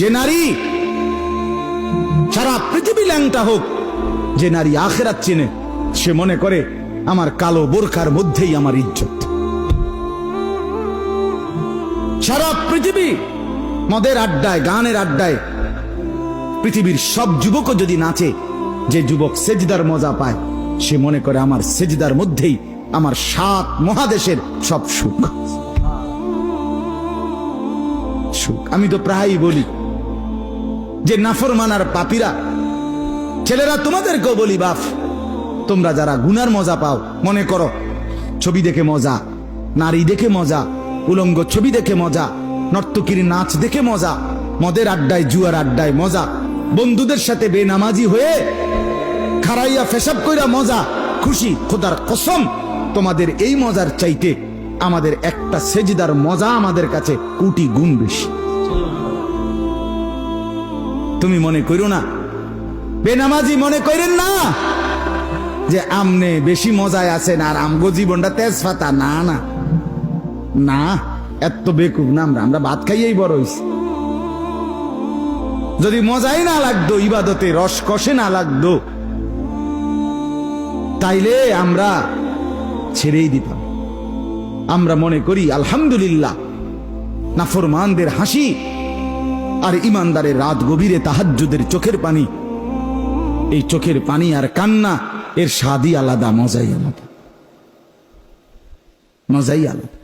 যে নারী সারা পৃথিবী ল্যাংটা হোক, যে নারী আখিরাত চেনে, সে মনে করে আমার কালো বোরখার মধ্যেই আমার ইজ্জত। সারা পৃথিবী মদের আড্ডায়, গানের আড্ডায় পৃথিবীর সব যুবকও যদি নাচে, যে যুবক সেজদার মজা পায়, সে মনে করে আমার সেজদার মধ্যেই আমার 7 মহাদেশের সব সুখ। আমি তো প্রায়ই বলি যে নাফরমানার পাপীরা, ছেলেরা তোমাদেরকেও বলি, বাপ তোমরা যারা গুনার মজা পাও, মনে করো ছবি দেখে মজা, নারী দেখে মজা, উলঙ্গ ছবি দেখে মজা, নর্তকীর নাচ দেখে মজা, মদের আড্ডায় জুয়ার আড্ডায় মজা, বন্ধুদের সাথে বেনামাজি হয়ে খারাইয়া পেশাব কইরা মজা, খুশি। খোদার কসম, তোমাদের এই মজার চাইতে আমাদের একটা সেজদার মজা আমাদের কাছে কোটি গুণ বেশি। তুমি মনে করো না, বেনামাজি মনে করেন না যে আমনে বেশি মজায় আছেন আর আমগো জীবনটা তেজপাতা। না না না, এত বেকুব না আমরা। আমরা ভাত খাইয়েই বড় হইছি। যদি মজাই না লাগতো, ইবাদতে রস কষে না লাগতো, তাইলে আমরা ছেড়েই দিতাম। আমরা মনে করি আলহামদুলিল্লাহ, নাফরমানদের হাসি আর ইমানদারের রাত গভীরে তাহাজ্জুদের চোখের পানি, এই চোখের পানি আর কান্না, এর স্বাদই আলাদা, মজাই আলাদা, মজাই আলাদা।